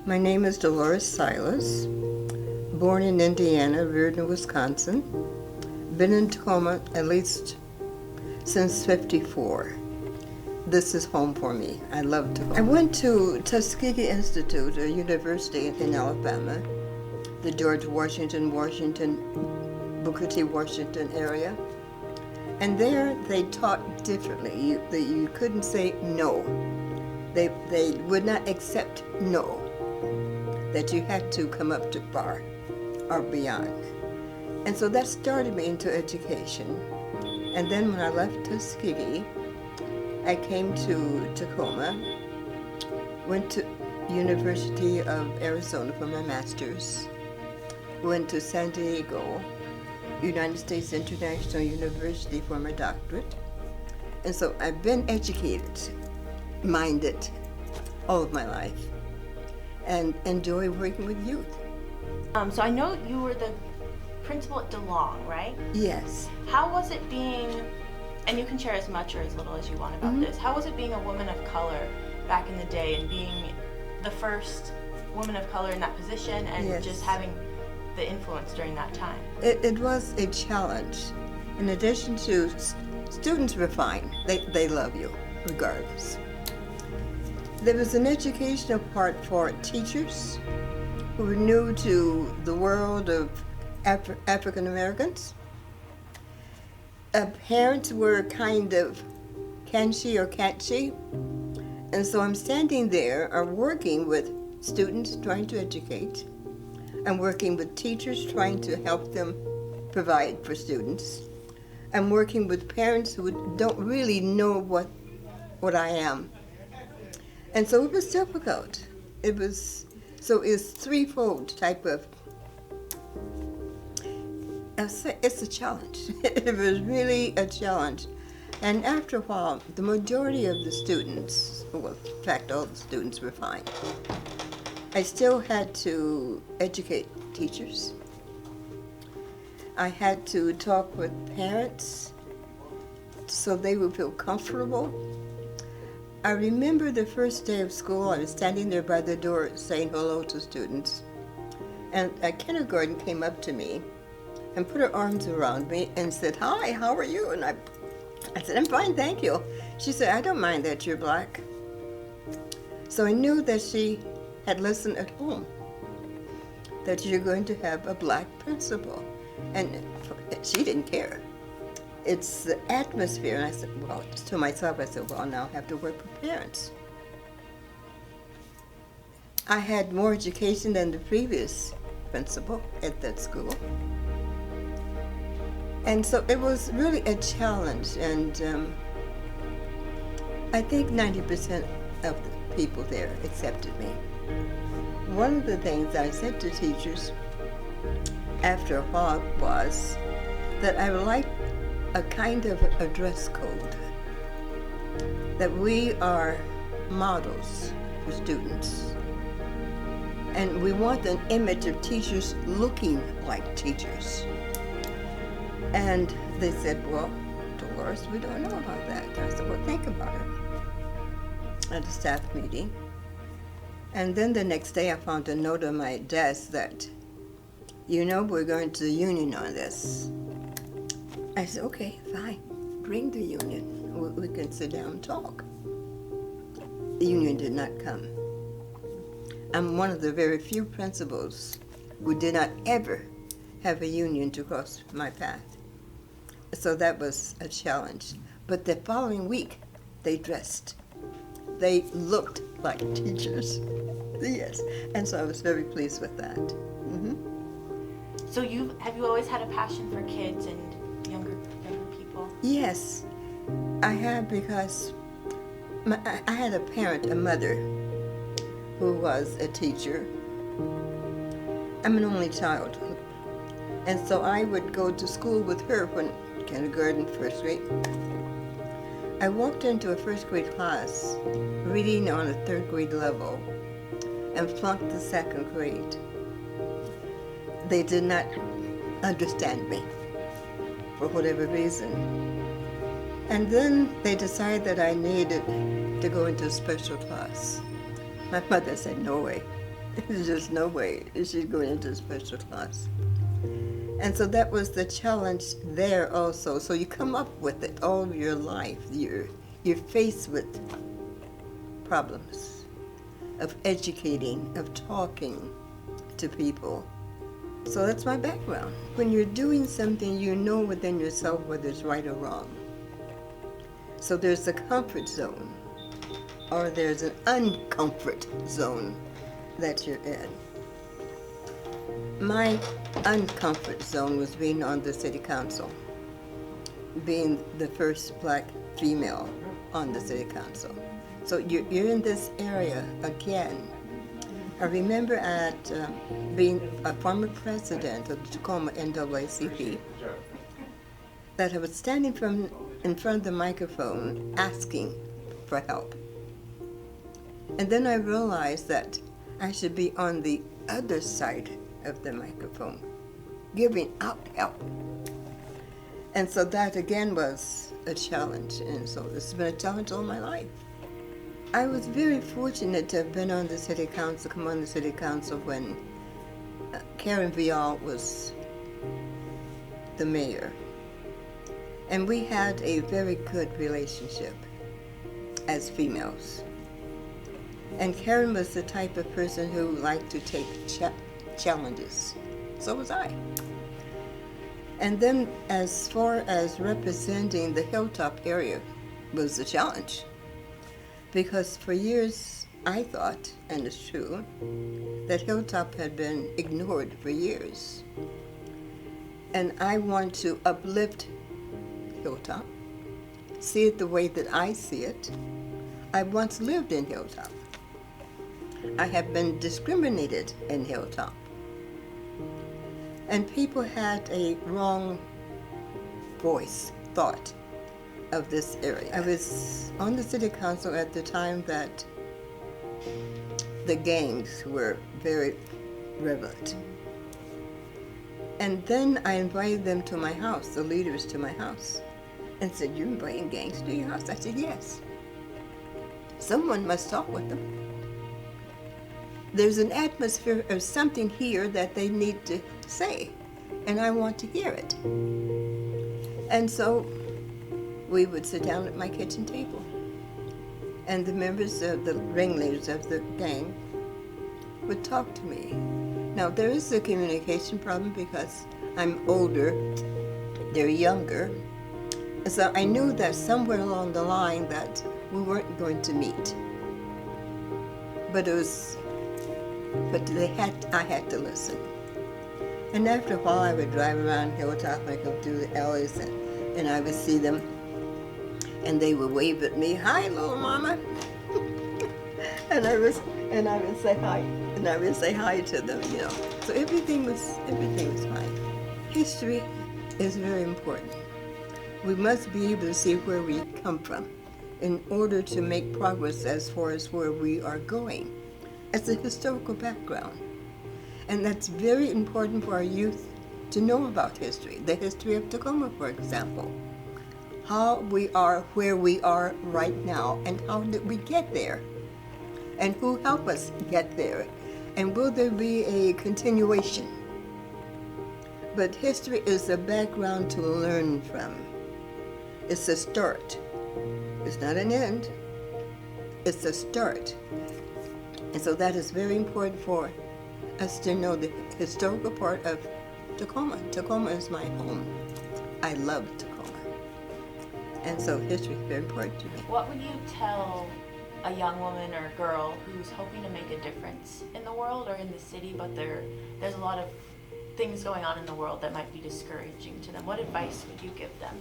My name is Dolores Silas, born in Indiana, reared in Wisconsin. Been in Tacoma at least since '54. This is home for me. I love Tacoma. I went to Tuskegee Institute, a university in Alabama, the George Washington, Booker T. Washington area. And there they taught differently. You couldn't say no. They would not accept no, that you had to come up to par or beyond. And so that started me into education. And then when I left Tuskegee, I came to Tacoma, went to University of Arizona for my master's, went to San Diego, United States International University for my doctorate. And so I've been educated, minded all of my life, and enjoy working with youth. So I know you were the principal at DeLong, right? Yes. How was it being, and you can share as much or as little as you want about this, how was it being a woman of color back in the day and being the first woman of color in that position and just having the influence during that time? It was a challenge. In addition to, students were fine. They love you, regardless. There was an educational part for teachers who were new to the world of African Americans. Parents were kind of can she or can't she? And so I'm standing there working with students trying to educate. I'm working with teachers trying to help them provide for students. I'm working with parents who don't really know what I am. And so it was difficult. It's threefold type of, it's a challenge. It was really a challenge. And after a while, the majority of the students, well, in fact, all the students were fine. I still had to educate teachers. I had to talk with parents so they would feel comfortable. I remember the first day of school, I was standing there by the door saying hello to students. And a kindergarten came up to me and put her arms around me and said, "Hi, how are you?" And I said, "I'm fine, thank you." She said, "I don't mind that you're black." So I knew that she had listened at home, that you're going to have a black principal. And she didn't care. It's the atmosphere. And I said, well, to myself, I said, well, now I have to work with parents. I had more education than the previous principal at that school. And so it was really a challenge. And I think 90% of the people there accepted me. One of the things I said to teachers after a while was that I would like a kind of a dress code, that we are models for students. And we want an image of teachers looking like teachers. And they said, well, Dolores, we don't know about that. I said, well, think about it at a staff meeting. And then the next day I found a note on my desk that, you know, we're going to the union on this. I said, okay, fine, bring the union. We can sit down and talk. The union did not come. I'm one of the very few principals who did not ever have a union to cross my path. So that was a challenge. But the following week, they dressed. They looked like teachers. Yes, and so I was very pleased with that. Mm-hmm. So have you always had a passion for kids and younger people? Yes, I have, because I had a parent, a mother, who was a teacher. I'm an only child, and so I would go to school with her when kindergarten, first grade. I walked into a first grade class reading on a third grade level and flunked the second grade. They did not understand me for whatever reason. And then they decided that I needed to go into a special class. My mother said, no way. There's just no way she's going into special class. And so that was the challenge there also. So you come up with it all your life. You're faced with problems of educating, of talking to people. So that's my background. When you're doing something, you know within yourself whether it's right or wrong. So there's a comfort zone, or there's an uncomfort zone that you're in. My uncomfort zone was being on the city council, being the first black female on the city council. So you're in this area again. I remember being a former president of the Tacoma NAACP, that I was standing in front of the microphone asking for help. And then I realized that I should be on the other side of the microphone, giving out help. And so that again was a challenge, and so it's been a challenge all my life. I was very fortunate to have been on the city council, come on the city council when Karen Vial was the mayor. And we had a very good relationship as females. And Karen was the type of person who liked to take challenges. So was I. And then as far as representing the Hilltop area was a challenge. Because for years I thought, and it's true, that Hilltop had been ignored for years. And I want to uplift Hilltop, see it the way that I see it. I once lived in Hilltop. I have been discriminated in Hilltop. And people had a wrong thought of this area. I was on the city council at the time that the gangs were very prevalent. And then I invited them to my house, the leaders to my house, and said, "You're inviting gangs to your house?" I said, "Yes. Someone must talk with them. There's an atmosphere of something here that they need to say, and I want to hear it." And so we would sit down at my kitchen table, and the members of the ringleaders of the gang would talk to me. Now, there is a communication problem because I'm older, they're younger, and so I knew that somewhere along the line that we weren't going to meet. But I had to listen. And after a while, I would drive around Hilltop, and I go through the alleys, and I would see them, and they would wave at me, "Hi, little mama," and I would say hi, and I would say hi to them, you know. So everything was fine. History is very important. We must be able to see where we come from in order to make progress as far as where we are going. It's a historical background. And that's very important for our youth to know about history. The history of Tacoma, for example. How we are where we are right now, and how did we get there? And who helped us get there? And will there be a continuation? But history is a background to learn from. It's a start. It's not an end. It's a start. And so that is very important for us to know the historical part of Tacoma. Tacoma is my home. I love Tacoma. And so history is very important to me. What would you tell a young woman or a girl who's hoping to make a difference in the world or in the city, but there's a lot of things going on in the world that might be discouraging to them? What advice would you give them?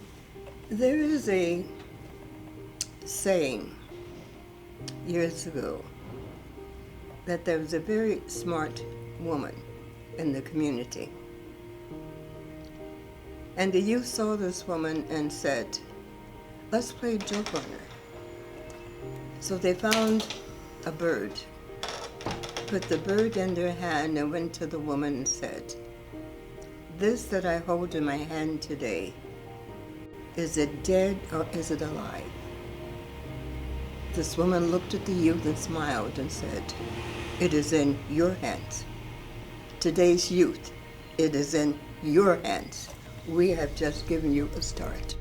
There is a saying years ago that there was a very smart woman in the community. And the youth saw this woman and said, "Let's play a joke on her." So they found a bird, put the bird in their hand, and went to the woman and said, "This that I hold in my hand today, is it dead or is it alive?" This woman looked at the youth and smiled and said, "It is in your hands. Today's youth, it is in your hands. We have just given you a start."